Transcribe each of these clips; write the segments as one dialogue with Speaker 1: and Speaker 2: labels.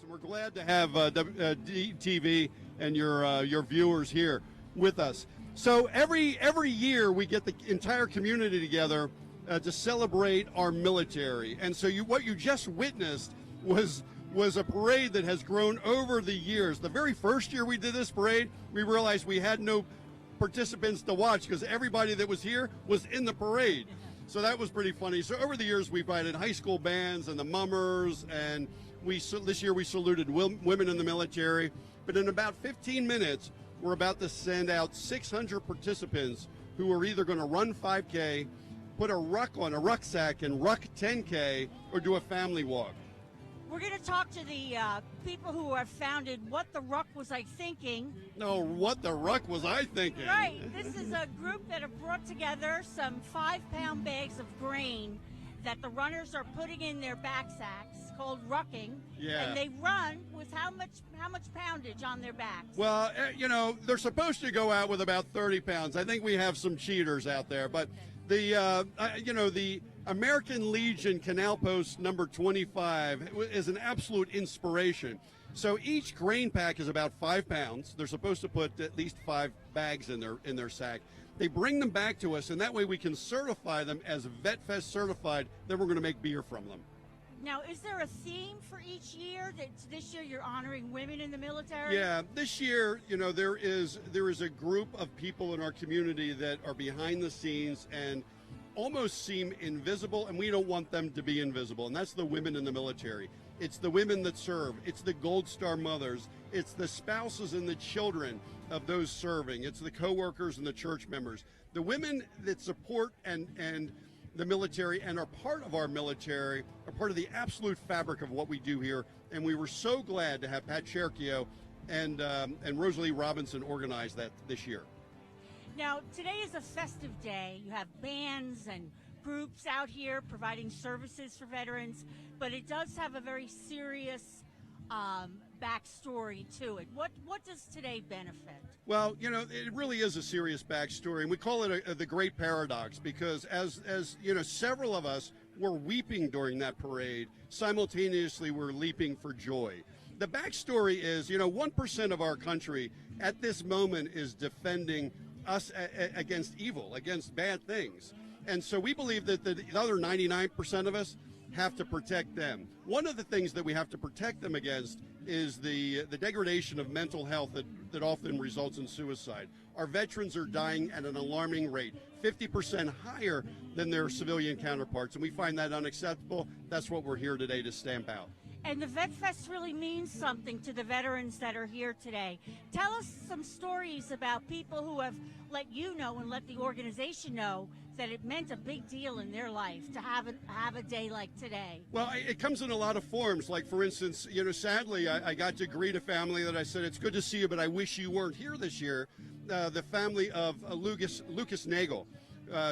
Speaker 1: and we're glad to have DETV and your viewers here with us. So every year we get the entire community together to celebrate our military, and so what you just witnessed was a parade that has grown over the years. The very first year we did this parade, we realized we had no participants to watch because everybody that was here was in the parade. So that was pretty funny. So over the years, we've invited high school bands and the mummers, and this year we saluted women in the military. But in about 15 minutes, we're about to send out 600 participants who are either going to run 5K, put a rucksack and ruck 10K, or do a family walk.
Speaker 2: We're going to talk to the people who have founded What the Ruck Was I Thinking.
Speaker 1: No, What the Ruck Was I Thinking?
Speaker 2: Right. This is a group that have brought together some 5-pound bags of grain that the runners are putting in their backsacks, called rucking.
Speaker 1: Yeah.
Speaker 2: And they run with how much poundage on their backs?
Speaker 1: Well, they're supposed to go out with about 30 pounds. I think we have some cheaters out there, but the American Legion Canal Post number 25 is an absolute inspiration. So each grain pack is about 5 pounds. They're supposed to put at least 5 bags in their sack. They bring them back to us, and that way we can certify them as Vet Fest certified. Then we're going to make beer from them.
Speaker 2: Now, is there a theme for each year? That this year you're honoring women in the military?
Speaker 1: Yeah, this year, there is a group of people in our community that are behind the scenes and almost seem invisible, and we don't want them to be invisible, and that's the women in the military. It's the women that serve. It's the Gold Star mothers. It's the spouses and the children of those serving. It's the coworkers and the church members. The women that support and the military and are part of our military are part of the absolute fabric of what we do here, and we were so glad to have Pat Cherchio and Rosalie Robinson organize that this year.
Speaker 2: Now, today is a festive day. You have bands and groups out here providing services for veterans, but it does have a very serious backstory to it. What does today benefit? Well,
Speaker 1: it really is a serious backstory, and we call it the great paradox because as several of us were weeping during that parade, simultaneously we're leaping for joy. The backstory is, 1% of our country at this moment is defending us against evil, against bad things. And so we believe that the other 99% of us have to protect them. One of the things that we have to protect them against is the degradation of mental health that often results in suicide. Our veterans are dying at an alarming rate, 50% higher than their civilian counterparts, and we find that unacceptable. That's what we're here today to stamp out.
Speaker 2: And the Vet Fest really means something to the veterans that are here today. Tell us some stories about people who have let you know and let the organization know that it meant a big deal in their life to have a day like today.
Speaker 1: Well, it comes in a lot of forms. Like, for instance, sadly, I got to greet a family that I said, it's good to see you, but I wish you weren't here this year. The family of Lucas Nagel,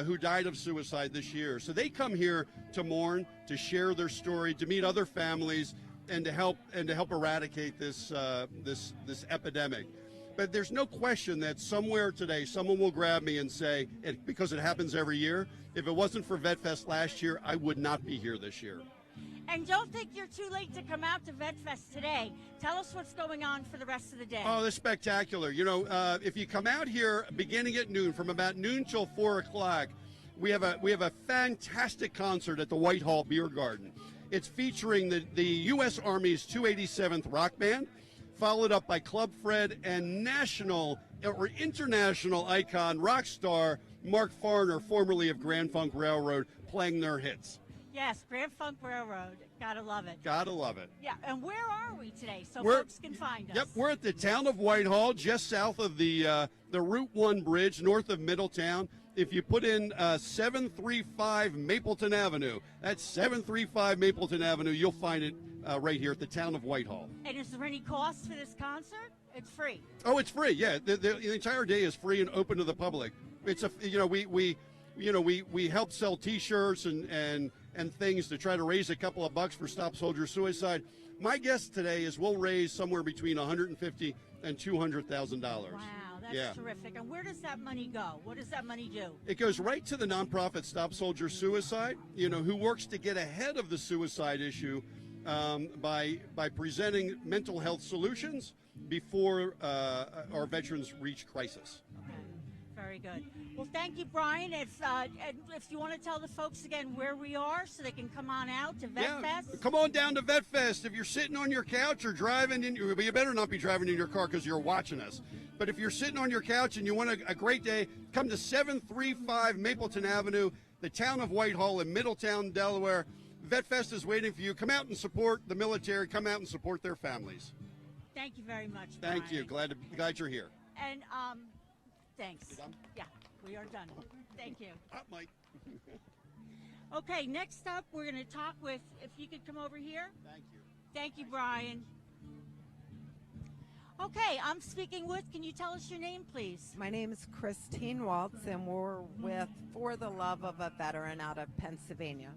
Speaker 1: who died of suicide this year. So they come here to mourn, to share their story, to meet other families, and to help eradicate this epidemic. But there's no question that somewhere today someone will grab me and say, because it happens every year, if it wasn't for Vet Fest last year, I would not be here this year.
Speaker 2: And don't think you're too late to come out to Vet Fest today. Tell us what's going on for the rest of the day.
Speaker 1: Oh, it's spectacular. If you come out here beginning at noon, from about noon till 4 o'clock, we have a fantastic concert at the Whitehall Beer Garden. It's featuring the U.S. Army's 287th Rock Band, followed up by Club Fred and national or international icon rock star Mark Farner, formerly of Grand Funk Railroad, playing their hits.
Speaker 2: Yes, Grand Funk Railroad. Gotta love it.
Speaker 1: Gotta love it.
Speaker 2: Yeah, and where are we today so folks can find us?
Speaker 1: Yep, we're at the Town of Whitehall, just south of the Route 1 bridge, north of Middletown. If you put in 735 Mapleton Avenue, that's 735 Mapleton Avenue, you'll find it right here at the Town of Whitehall.
Speaker 2: And is there any cost for this concert? It's free.
Speaker 1: Oh, it's free. Yeah, the entire day is free and open to the public. It's we help sell T-shirts and things to try to raise a couple of bucks for Stop Soldier Suicide. My guess today is we'll raise somewhere between $150,000 and $200,000.
Speaker 2: Wow. That's terrific. And where does that money go? What does that money do?
Speaker 1: It goes right to the nonprofit Stop Soldier Suicide, who works to get ahead of the suicide issue by presenting mental health solutions before our veterans reach crisis.
Speaker 2: Okay. Very good. Well, thank you, Brian. If you want to tell the folks again where we are so they can come on out to Vet Fest.
Speaker 1: Come on down to Vet Fest. If you're sitting on your couch or driving, you better not be driving in your car because you're watching us. But if you're sitting on your couch and you want a great day, come to 735 Mapleton Avenue, the Town of Whitehall in Middletown, Delaware. Vet Fest is waiting for you. Come out and support the military. Come out and support their families.
Speaker 2: Thank you very much, Brian.
Speaker 1: Thank you. Glad you're here.
Speaker 2: And thanks.
Speaker 1: You done?
Speaker 2: Yeah, we are done. Thank you.
Speaker 1: Mike.
Speaker 2: Okay, next up, we're going to talk with, if you could come over here.
Speaker 1: Thank you.
Speaker 2: Thank you, Brian. Okay, I'm speaking with, can you tell us your name, please?
Speaker 3: My name is Christine Waltz, and we're with For the Love of a Veteran out of Pennsylvania.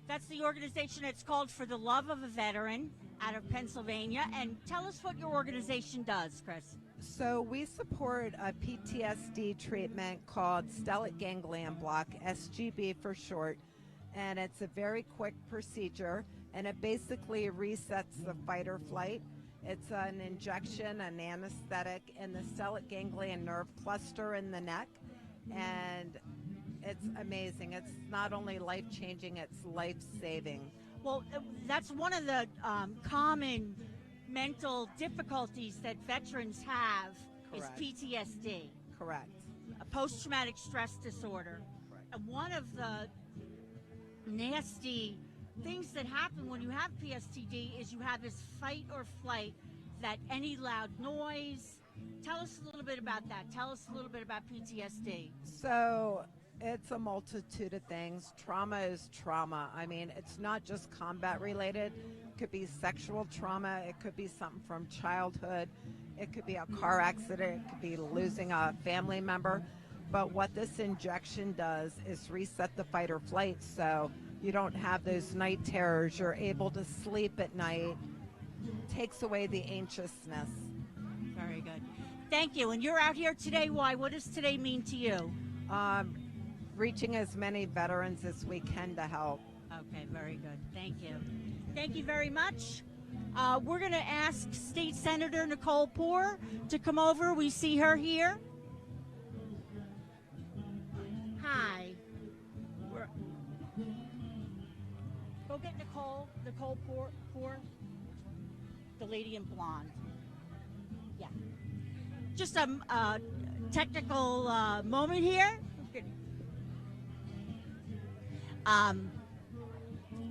Speaker 2: That's the organization. It's called For the Love of a Veteran out of Pennsylvania. And tell us what your organization does, Chris.
Speaker 3: So we support a PTSD treatment called stellate ganglion block, SGB for short, and it's a very quick procedure, and it basically resets the fight or flight. It's an injection, an anesthetic in the stellate ganglion nerve cluster in the neck, and it's amazing. It's not only life-changing, it's life-saving.
Speaker 2: Well, that's one of the common mental difficulties that veterans have.
Speaker 3: Correct.
Speaker 2: Is PTSD,
Speaker 3: Correct.
Speaker 2: a post-traumatic stress disorder.
Speaker 3: Right.
Speaker 2: And one of the nasty things that happen when you have PTSD is you have this fight or flight, that any loud noise. Tell us a little bit about that. Tell us a little bit about PTSD.
Speaker 3: So it's a multitude of things. Trauma is trauma. I mean, it's not just combat related. It could be sexual trauma. It could be something from childhood. It could be a car accident. It could be losing a family member. But what this injection does is reset the fight or flight, so you don't have those night terrors. You're able to sleep at night. Takes away the anxiousness.
Speaker 2: Very good. Thank you. And you're out here today. Why? What does today mean to you?
Speaker 3: Reaching as many veterans as we can to help.
Speaker 2: Okay, very good. Thank you. Thank you very much. We're going to ask State Senator Nicole Poore to come over. We see her here. Hi. Go get Nicole Poore, the lady in blonde. Yeah. Just a technical moment here. I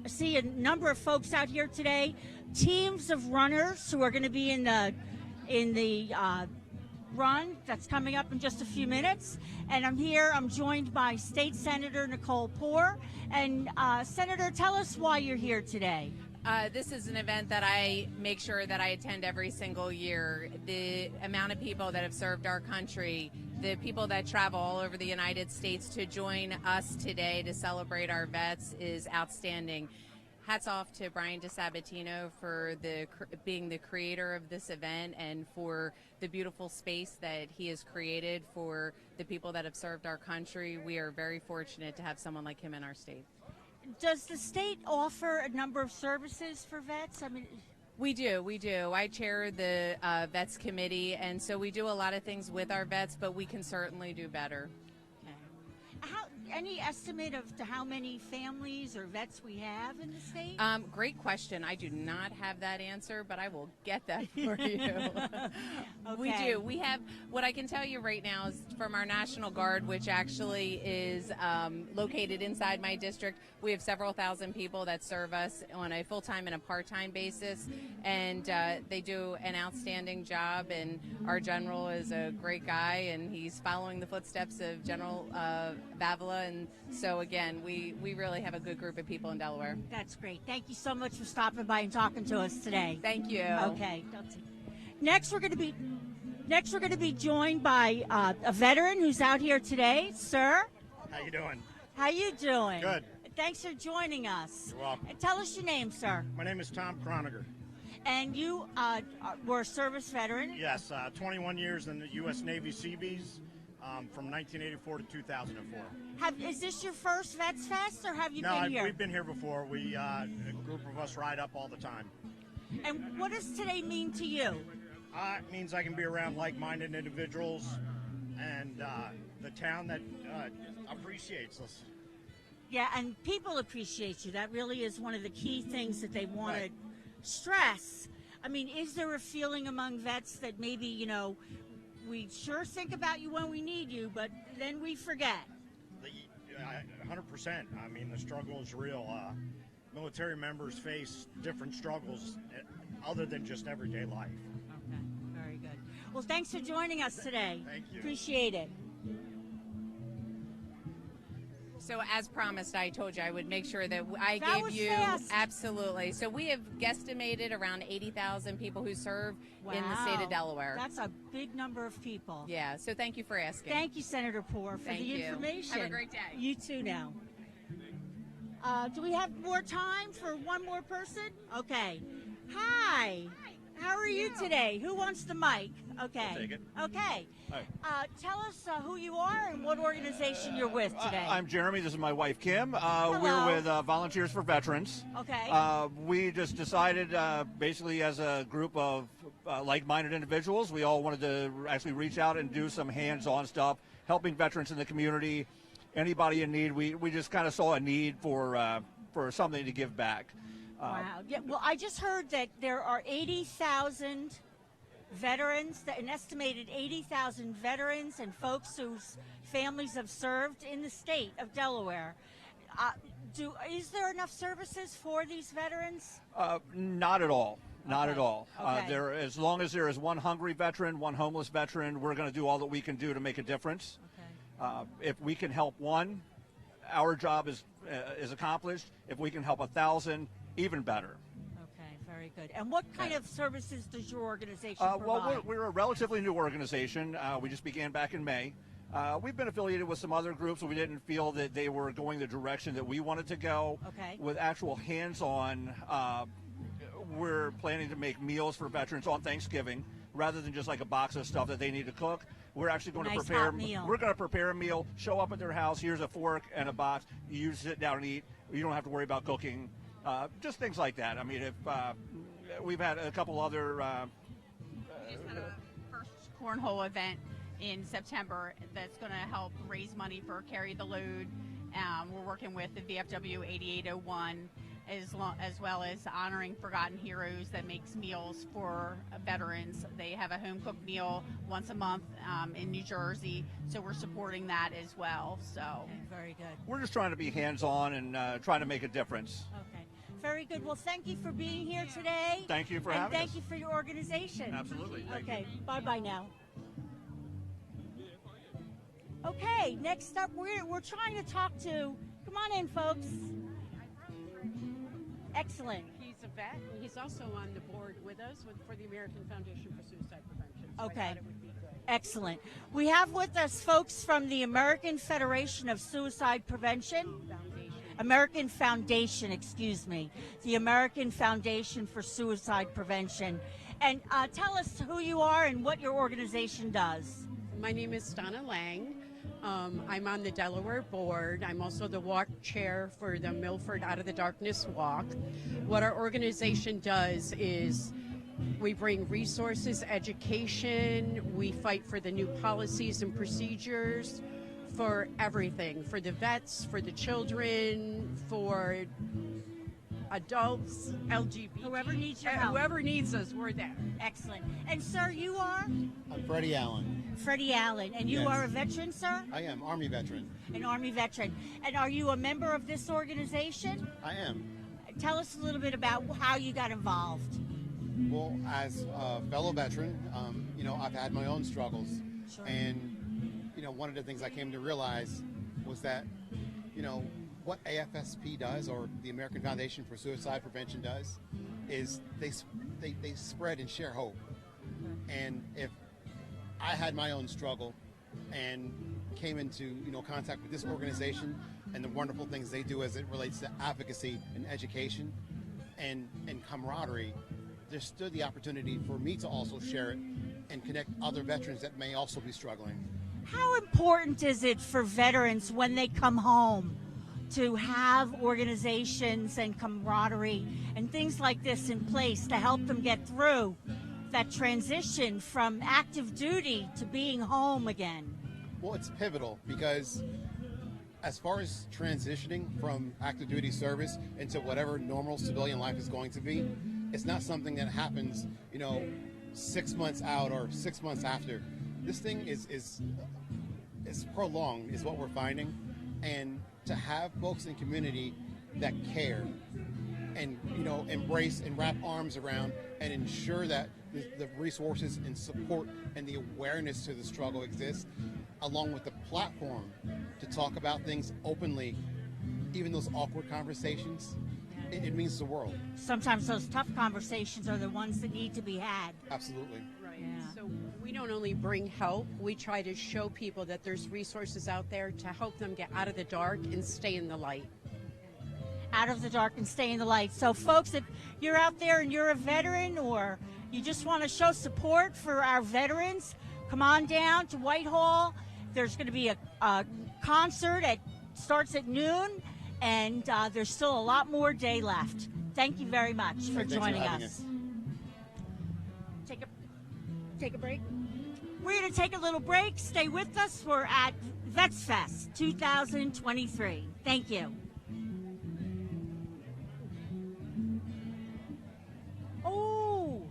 Speaker 2: see a number of folks out here today, teams of runners who are going to be in the run that's coming up in just a few minutes. And I'm joined by State Senator Nicole Poore. And Senator, tell us why you're here today.
Speaker 4: This is an event that I make sure that I attend every single year. The amount of people that have served our country, the people that travel all over the United States to join us today to celebrate our vets is outstanding. Hats off to Brian DeSabatino for being the creator of this event and for the beautiful space that he has created for the people that have served our country. We are very fortunate to have someone like him in our state.
Speaker 2: Does the state offer a number of services for vets? I mean,
Speaker 4: we do. I chair the Vets Committee, and so we do a lot of things with our vets, but we can certainly do better.
Speaker 2: okay. Any estimate of to how many families or vets we have in the state?
Speaker 4: Great question. I do not have that answer, but I will get that for you. We
Speaker 2: Okay.
Speaker 4: do. We have, what I can tell you right now is from our National Guard, which actually is located inside my district, we have several thousand people that serve us on a full-time and a part-time basis, and they do an outstanding job, and our general is a great guy, and he's following the footsteps of General Bavila, and so again, we really have a good group of people in Delaware.
Speaker 2: That's great. Thank you so much for stopping by and talking to us today.
Speaker 4: Thank you.
Speaker 2: Okay. Next, we're going to be joined by a veteran who's out here today, sir.
Speaker 5: How you doing?
Speaker 2: How you doing?
Speaker 5: Good.
Speaker 2: Thanks for joining us.
Speaker 5: You're welcome.
Speaker 2: And tell us your name, sir.
Speaker 5: My name is Tom Croniger.
Speaker 2: And you were a service veteran.
Speaker 5: Yes, 21 years in the U.S. Navy Seabees. from 1984 to 2004.
Speaker 2: Is this your first Vets Fest, or have you
Speaker 5: No,
Speaker 2: been here?
Speaker 5: we've been here before. A group of us ride up all the time.
Speaker 2: And what does today mean to you?
Speaker 5: It means I can be around like-minded individuals and the town that appreciates us.
Speaker 2: Yeah, and people appreciate you. That really is one of the key things that they want
Speaker 5: Right.
Speaker 2: to stress. I mean, is there a feeling among vets that maybe, we sure think about you when we need you, but then we forget?
Speaker 5: 100%. I mean, the struggle is real. Military members face different struggles other than just everyday life.
Speaker 2: Okay, very good. Well, thanks for joining us today.
Speaker 5: Thank you.
Speaker 2: Appreciate it.
Speaker 4: So as promised, I told you I would make sure that I
Speaker 2: That
Speaker 4: gave
Speaker 2: was
Speaker 4: you
Speaker 2: fast.
Speaker 4: absolutely. So we have guesstimated around 80,000 people who serve in the state
Speaker 2: Wow.
Speaker 4: of Delaware.
Speaker 2: That's a big number of people.
Speaker 4: Yeah. So thank you for asking.
Speaker 2: Thank you, Senator Poore, for
Speaker 4: Thank
Speaker 2: the
Speaker 4: you.
Speaker 2: information.
Speaker 4: Have a great day.
Speaker 2: You too now. Do we have more time for one more person? Okay. Hi. How are you today? Who wants the mic? Okay.
Speaker 6: I'll take it.
Speaker 2: Okay. Tell us who you are and what organization you're with today.
Speaker 6: I'm Jeremy. This is my wife, Kim.
Speaker 2: Hello.
Speaker 6: We're with Volunteers for Veterans.
Speaker 2: Okay.
Speaker 6: We just decided, basically, as a group of like-minded individuals, we all wanted to actually reach out and do some hands-on stuff, helping veterans in the community. Anybody in need, we just kind of saw a need for something to give back.
Speaker 2: Wow. Yeah, well, I just heard that there are 80,000 veterans, an estimated 80,000 veterans and folks whose families have served in the state of Delaware. Is there enough services for these veterans?
Speaker 6: Not at all. Not at all.
Speaker 2: Okay.
Speaker 6: As long as there is one hungry veteran, one homeless veteran, we're going to do all that we can do to make a difference.
Speaker 2: Okay.
Speaker 6: If we can help one, our job is accomplished. If we can help 1,000, even better.
Speaker 2: Okay, very good. And what kind of services does your organization provide?
Speaker 6: Well, we're a relatively new organization. We just began back in May. We've been affiliated with some other groups, but we didn't feel that they were going the direction that we wanted to go.
Speaker 2: Okay.
Speaker 6: With actual hands-on, we're planning to make meals for veterans on Thanksgiving, rather than just like a box of stuff that they need to cook. We're actually going
Speaker 2: Nice
Speaker 6: to prepare.
Speaker 2: hot meal.
Speaker 6: We're going to prepare a meal, show up at their house. Here's a fork and a box. You sit down and eat. You don't have to worry about cooking. Just things like that. I mean, if we've had a couple other.
Speaker 7: We just had our first cornhole event in September that's going to help raise money for Carry the Load. We're working with the VFW 8801 as well as honoring Forgotten Heroes that makes meals for veterans. They have a home cooked meal once a month in New Jersey, so we're supporting that as well. So
Speaker 2: Okay, very good.
Speaker 6: We're just trying to be hands-on and trying to make a difference.
Speaker 2: Okay, very good. Well, thank you for being here today.
Speaker 6: Thank you for
Speaker 2: and
Speaker 6: having
Speaker 2: thank
Speaker 6: us.
Speaker 2: you for your organization.
Speaker 6: Absolutely. Thank
Speaker 2: Okay, bye-bye now. Okay, next up, we're trying to talk to, come on in, folks. Excellent.
Speaker 8: He's a vet, and he's also on the board with us for the American Foundation for Suicide Prevention. So
Speaker 2: Okay.
Speaker 8: I thought it would be good.
Speaker 2: Excellent. We have with us folks from the American Federation of Suicide Prevention. American Foundation, excuse me. The American Foundation for Suicide Prevention. And tell us who you are and what your organization does.
Speaker 8: My name is Donna Lang. I'm on the Delaware board. I'm also the walk chair for the Milford Out of the Darkness Walk. What our organization does is we bring resources, education, we fight for the new policies and procedures for everything, for the vets, for the children, for adults, LGBT.
Speaker 2: Whoever needs your help.
Speaker 8: Whoever needs us, we're there.
Speaker 2: Excellent. And sir, you are?
Speaker 9: I'm Freddie Allen.
Speaker 2: Freddie Allen. And you
Speaker 9: Yes.
Speaker 2: are a veteran, sir?
Speaker 9: I am Army veteran.
Speaker 2: An Army veteran. And are you a member of this organization?
Speaker 9: I am.
Speaker 2: Tell us a little bit about how you got involved.
Speaker 9: Well, as a fellow veteran, I've had my own struggles.
Speaker 2: Sure.
Speaker 9: And, one of the things I came to realize was that, what AFSP does, or the American Foundation for Suicide Prevention does, is they spread and share hope. And if I had my own struggle and came into contact with this organization and the wonderful things they do as it relates to advocacy and education and camaraderie, there stood the opportunity for me to also share it and connect other veterans that may also be struggling.
Speaker 2: How important is it for veterans when they come home to have organizations and camaraderie and things like this in place to help them get through that transition from active duty to being home again?
Speaker 9: Well, it's pivotal because as far as transitioning from active duty service into whatever normal civilian life is going to be, it's not something that happens, 6 months out or 6 months after. This thing is prolonged, is what we're finding. And to have folks in community that care and, embrace and wrap arms around and ensure that the resources and support and the awareness to the struggle exists, along with the platform to talk about things openly, even those awkward conversations, it means the world.
Speaker 2: Sometimes those tough conversations are the ones that need to be had.
Speaker 9: Absolutely.
Speaker 8: Right.
Speaker 2: Yeah.
Speaker 8: So we don't only bring help, we try to show people that there's resources out there to help them get out of the dark and stay in the light.
Speaker 2: Out of the dark and stay in the light. So folks, if you're out there and you're a veteran or you just want to show support for our veterans, come on down to Whitehall. There's going to be a concert starts at noon, and there's still a lot more day left. Thank you very much for joining us. Take a break. We're going to take a little break. Stay with us. We're at Vet Fest 2023. Thank you. Oh,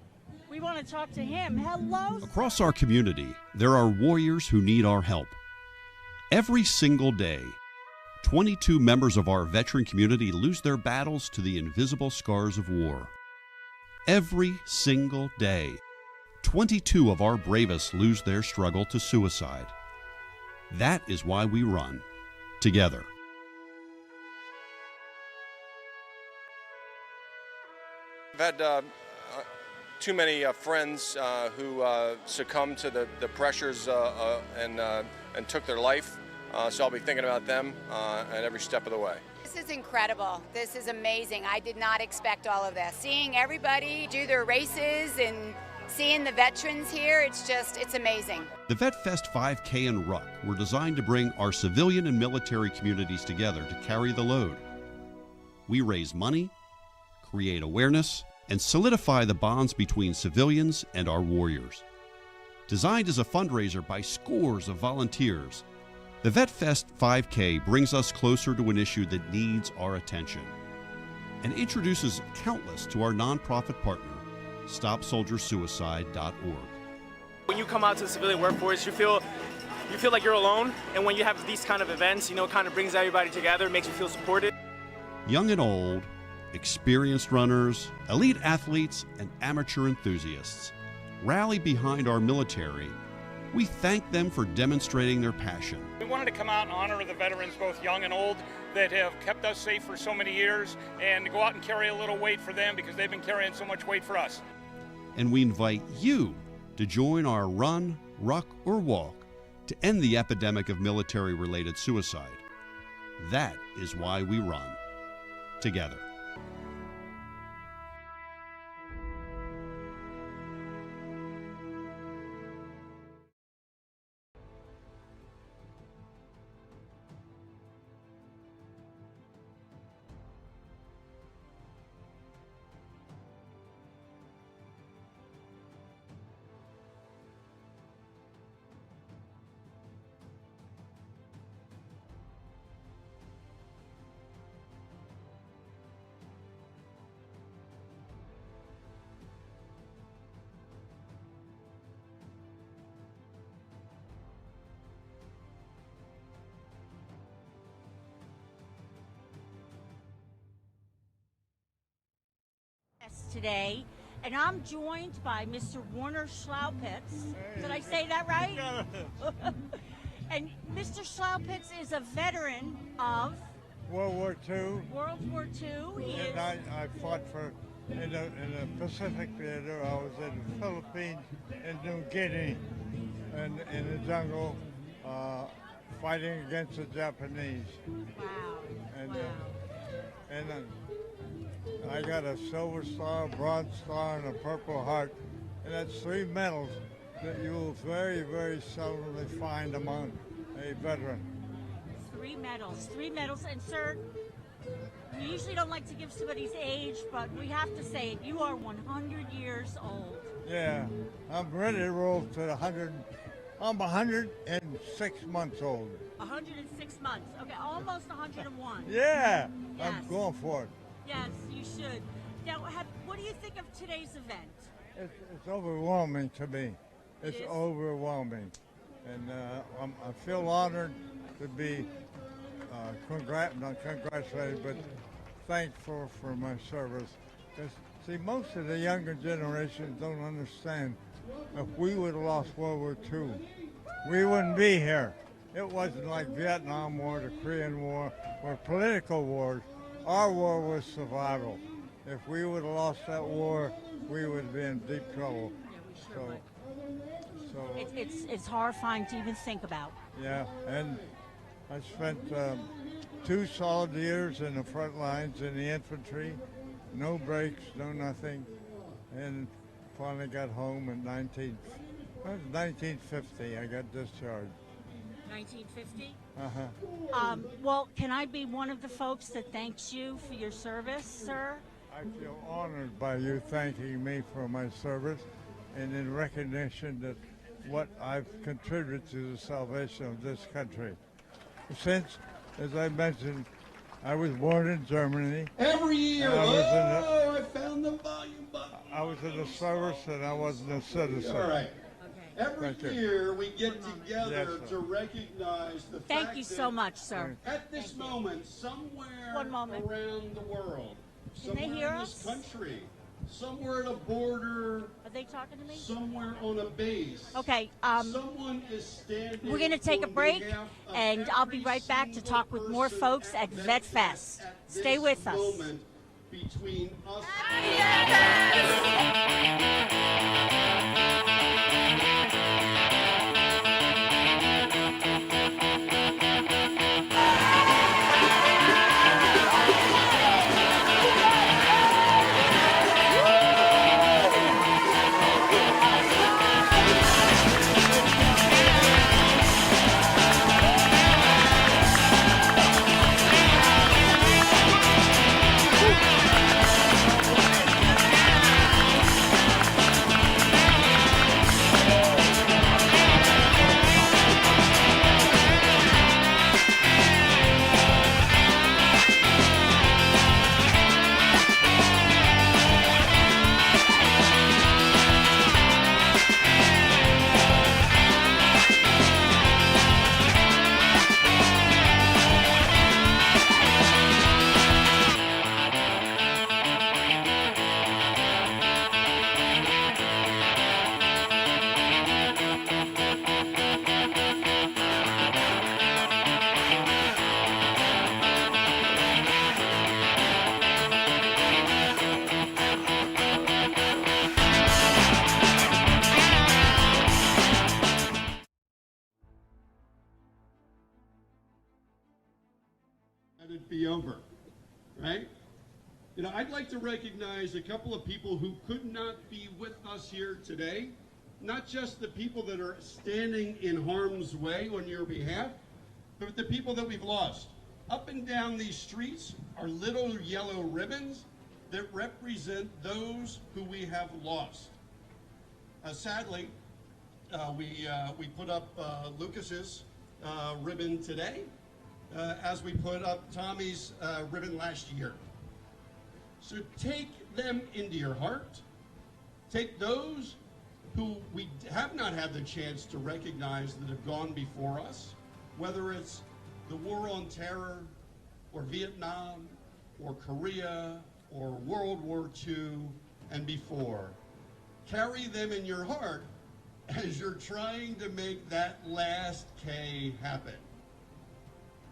Speaker 2: we want to talk to him. Hello.
Speaker 1: Across our community, there are warriors who need our help. Every single day, 22 members of our veteran community lose their battles to the invisible scars of war. Every single day, 22 of our bravest lose their struggle to suicide. That is why we run together.
Speaker 10: I've had too many friends who succumbed to the pressures and took their life, so I'll be thinking about them at every step of the way.
Speaker 11: This is incredible. This is amazing. I did not expect all of this. Seeing everybody do their races and seeing the veterans here, it's amazing.
Speaker 1: The Vet Fest 5K and Ruck were designed to bring our civilian and military communities together to carry the load. We raise money, create awareness, and solidify the bonds between civilians and our warriors. Designed as a fundraiser by scores of volunteers, the Vet Fest 5K brings us closer to an issue that needs our attention and introduces countless to our nonprofit partner, StopSoldierSuicide.org.
Speaker 12: When you come out to the civilian workforce, you feel like you're alone, and when you have these kind of events, it kind of brings everybody together, makes you feel supported.
Speaker 1: Young and old, experienced runners, elite athletes, and amateur enthusiasts rally behind our military. We thank them for demonstrating their passion.
Speaker 13: We wanted to come out and honor the veterans, both young and old, that have kept us safe for so many years, and to go out and carry a little weight for them because they've been carrying so much weight for us.
Speaker 1: And we invite you to join our run, ruck, or walk to end the epidemic of military-related suicide. That is why we run together.
Speaker 2: Today, and I'm joined by Mr. Warner Schlaupitz. Did I say that right? And Mr. Schlaupitz is a veteran of
Speaker 14: World War II.
Speaker 2: World War II. He is.
Speaker 14: And I fought in the Pacific theater. I was in the Philippines and New Guinea, and in the jungle, fighting against the Japanese.
Speaker 2: Wow.
Speaker 14: And I got a Silver Star, a Bronze Star, and a Purple Heart, and that's 3 medals that you will very, very seldomly find among a veteran.
Speaker 2: 3 medals. 3 medals. And, sir, we usually don't like to give somebody's age, but we have to say it. You are 100 years old.
Speaker 14: Yeah, I'm ready to roll to 100. I'm 106 months old.
Speaker 2: 106 months. Okay, almost 101.
Speaker 14: Yeah,
Speaker 2: Yes.
Speaker 14: I'm going for it.
Speaker 2: Yes, you should. Now, what do you think of today's event?
Speaker 14: It's overwhelming to me. It's
Speaker 2: is?
Speaker 14: overwhelming. And I feel honored to be not congratulated, but thankful for my service. 'Cause, see, most of the younger generations don't understand. If we would have lost World War II, we wouldn't be here. It wasn't like Vietnam War, the Korean War, or political wars. Our war was survival. If we would have lost that war, we would be in deep trouble.
Speaker 2: Yeah, we sure would.
Speaker 14: So
Speaker 2: It's horrifying to even think about.
Speaker 14: yeah, and I spent 2 solid years in the front lines in the infantry, no breaks, no nothing, and finally got home in 1950. I got discharged.
Speaker 2: 1950?
Speaker 14: Uh-huh.
Speaker 2: Well, can I be one of the folks that thanks you for your service, sir?
Speaker 14: I feel honored by you thanking me for my service and in recognition that what I've contributed to the salvation of this country. Since, as I mentioned, I was born in Germany.
Speaker 1: Every year, I found the volume button.
Speaker 14: I was in the service and I wasn't a citizen.
Speaker 1: All right. Every
Speaker 14: Thank you.
Speaker 1: year we get together
Speaker 14: Yes, sir.
Speaker 1: to recognize the
Speaker 2: Thank
Speaker 1: fact
Speaker 2: you
Speaker 1: that
Speaker 2: so much, sir.
Speaker 1: at this moment, somewhere
Speaker 2: One moment.
Speaker 1: around the world,
Speaker 2: Can they
Speaker 1: somewhere
Speaker 2: hear
Speaker 1: in
Speaker 2: us?
Speaker 1: this country, somewhere at a border,
Speaker 2: Are they talking to me?
Speaker 1: somewhere on a base,
Speaker 2: Okay,
Speaker 1: someone is standing.
Speaker 2: we're going to take a
Speaker 1: on
Speaker 2: break,
Speaker 1: behalf of
Speaker 2: and I'll be
Speaker 1: every
Speaker 2: right back to talk with more
Speaker 1: single
Speaker 2: folks
Speaker 1: person
Speaker 2: at Vet Fest.
Speaker 1: at
Speaker 2: Stay
Speaker 1: this
Speaker 2: with us.
Speaker 1: moment between us. Let it be over, right? You know, I'd like to recognize a couple of people who could not be with us here today. Not just the people that are standing in harm's way on your behalf, but the people that we've lost. Up and down these streets are little yellow ribbons that represent those who we have lost. Sadly, we put up Lucas's ribbon today, as we put up Tommy's ribbon last year. So take them into your heart. Take those who we have not had the chance to recognize that have gone before us, whether it's the War on Terror, or Vietnam, or Korea, or World War II, and before. Carry them in your heart as you're trying to make that last K happen.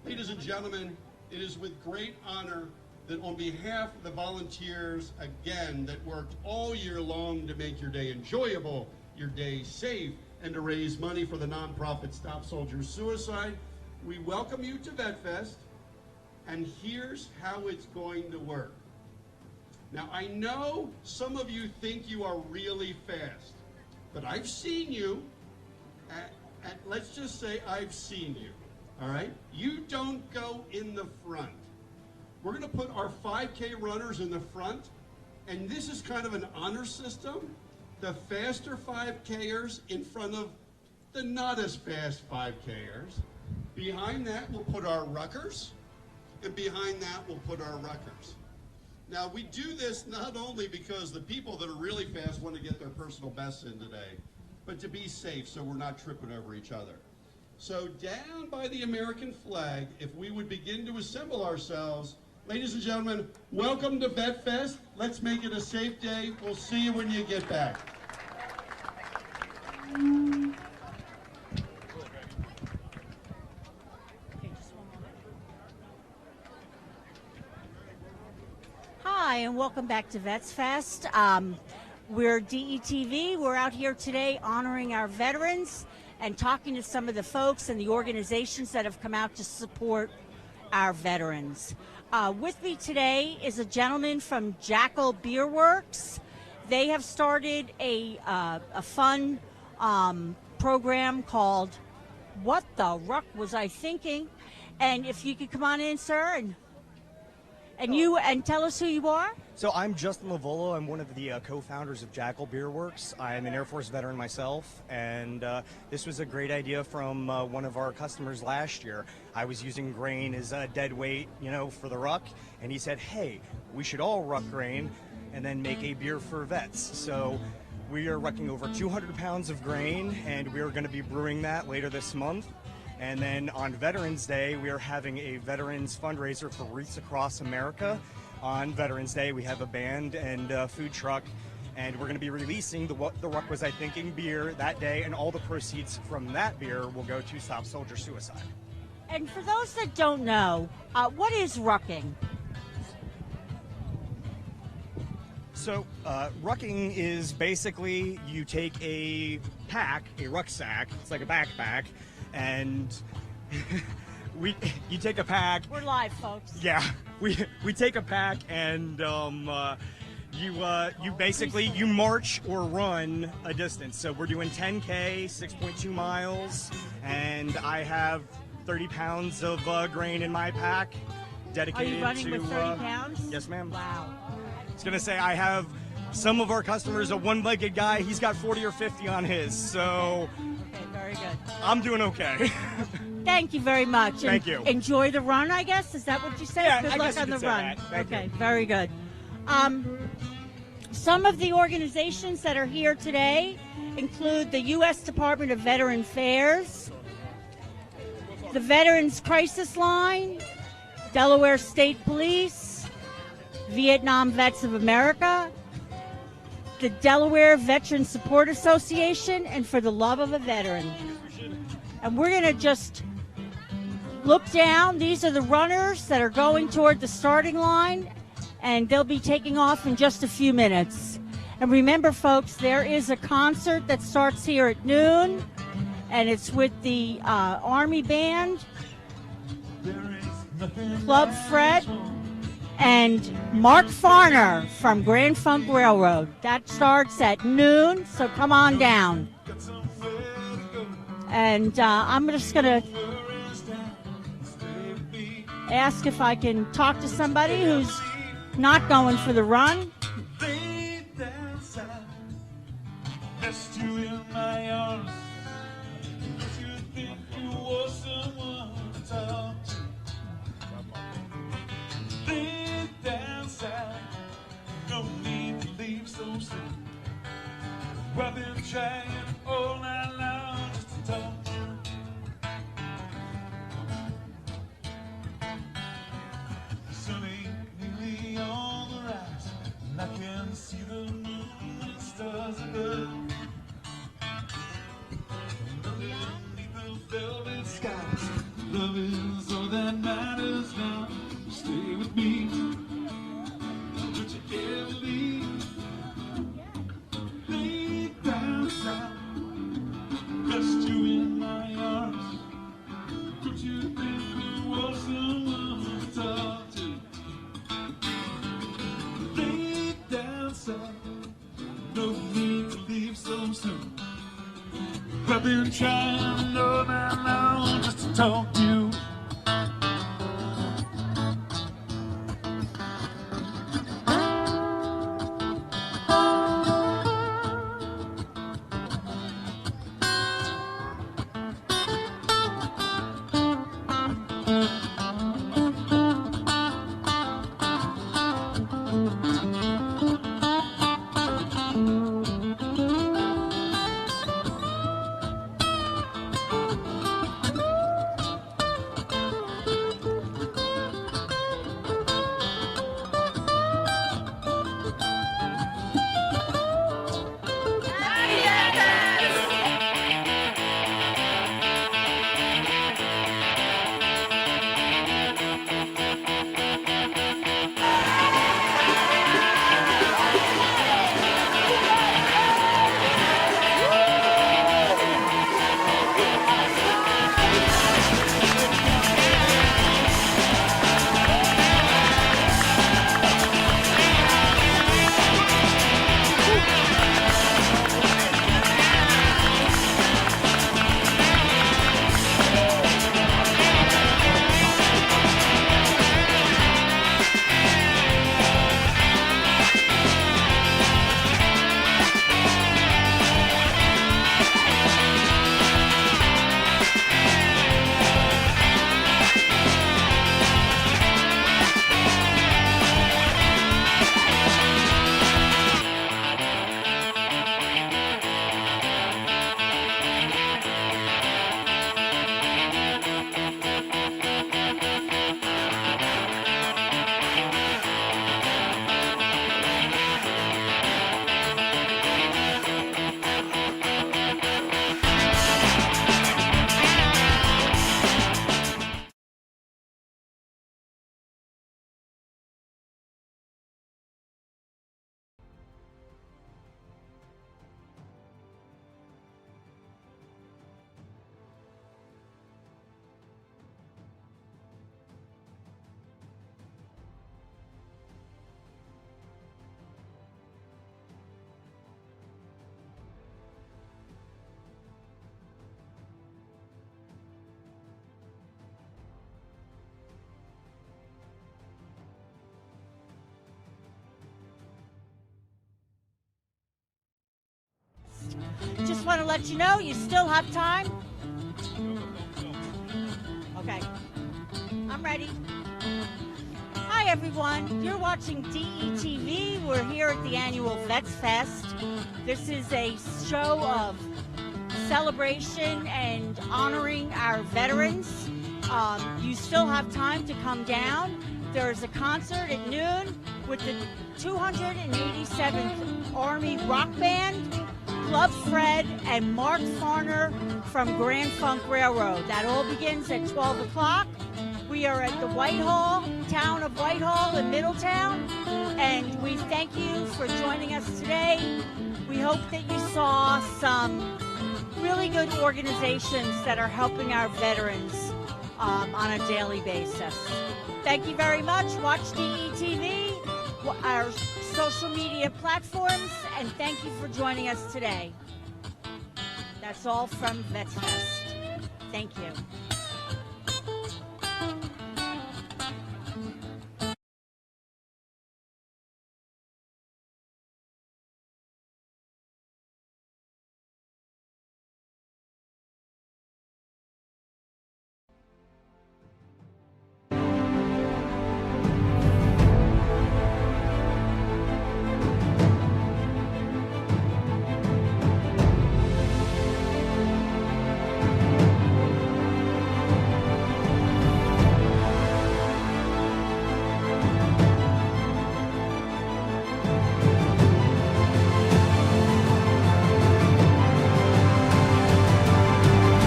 Speaker 1: Ladies and gentlemen, it is with great honor that on behalf of the volunteers, again, that worked all year long to make your day enjoyable, your day safe, and to raise money for the nonprofit Stop Soldiers Suicide, we welcome you to Vet Fest, and here's how it's going to work. Now, I know some of you think you are really fast. but I've seen you let's just say I've seen you, all right? You don't go in the front. We're going to put our 5K runners in the front, and this is kind of an honor system. The faster 5Kers in front of the not as fast 5Kers. Behind that, we'll put our ruckers, and behind that, we'll put our ruckers. Now, we do this not only because the people that are really fast want to get their personal bests in today, but to be safe so we're not tripping over each other. So down by the American flag, if we would begin to assemble ourselves, ladies and gentlemen, welcome to Vet Fest. Let's make it a safe day. We'll see you when you get back.
Speaker 2: Hi, and welcome back to Vets Fest. We're DETV. We're out here today honoring our veterans and talking to some of the folks and the organizations that have come out to support our veterans. With me today is a gentleman from Jackal Beer Works. They have started a fun program called What the Ruck Was I Thinking? And if you could come on in, sir, and tell us who you are.
Speaker 15: So I'm Justin Lavolo. I'm one of the co-founders of Jackal Beer Works. I'm an Air Force veteran myself, and this was a great idea from one of our customers last year. I was using grain as a dead weight, for the ruck, and he said, hey, we should all ruck grain and then make a beer for vets. So we are rucking over 200 pounds of grain, and we are going to be brewing that later this month. And then on Veterans Day, we are having a veterans fundraiser for Wreaths Across America. On Veterans Day, we have a band and a food truck, and we're going to be releasing the What the Ruck Was I Thinking beer that day, and all the proceeds from that beer will go to Stop Soldier Suicide.
Speaker 2: And for those that don't know, what is rucking?
Speaker 15: So, rucking is basically you take a rucksack, it's like a backpack, and you take a pack.
Speaker 2: We're live, folks.
Speaker 15: Yeah, we take a pack and you basically march or run a distance. So we're doing 10K, 6.2 miles, and I have 30 pounds of grain in my pack dedicated to.
Speaker 2: Are you running with 30 pounds?
Speaker 15: Yes, ma'am.
Speaker 2: Wow.
Speaker 15: I was gonna say I have some of our customers, a one-legged guy, he's got 40 or 50 on his, so.
Speaker 2: Okay, very good.
Speaker 15: I'm doing okay.
Speaker 2: Thank you very much.
Speaker 15: Thank you.
Speaker 2: Enjoy the run, I guess. Is that what you said?
Speaker 15: Yeah,
Speaker 2: Good
Speaker 15: I
Speaker 2: luck
Speaker 15: guess you
Speaker 2: on the
Speaker 15: could say
Speaker 2: run.
Speaker 15: that. Thank
Speaker 2: Okay,
Speaker 15: you.
Speaker 2: very good. Some of the organizations that are here today include the U.S. Department of Veteran Affairs, the Veterans Crisis Line, Delaware State Police, Vietnam Vets of America, the Delaware Veteran Support Association, and For the Love of a Veteran. And we're going to just look down. These are the runners that are going toward the starting line, and they'll be taking off in just a few minutes. And remember, folks, there is a concert that starts here at noon, and it's with the Army Band, Club Fred, and Mark Farner from Grand Funk Railroad. That starts at noon, so come on down. And I'm just going to ask if I can talk to somebody who's not going for the run.
Speaker 16: I've been trying all night long just to talk to you. The sun ain't nearly on the rise, and I can see the moon and stars above. Underneath the velvet skies, love is all that matters now. Stay with me, don't you ever leave. Lay down, I've been trying all night long just to talk to you.
Speaker 2: Just want to let you know you still have time. Okay, I'm ready. Hi everyone, you're watching DETV. We're here at the annual Vet Fest. This is a show of celebration and honoring our veterans. You still have time to come down. There's a concert at noon with the 287th Army Rock Band, Club Fred, and Mark Farner from Grand Funk Railroad. That all begins at 12 o'clock. We are at the Whitehall, Town of Whitehall in Middletown, and we thank you for joining us today. We hope that you saw some really good organizations that are helping our veterans on a daily basis. Thank you very much. Watch DETV, our social media platforms, and thank you for joining us today. That's all from Vet Fest. Thank you.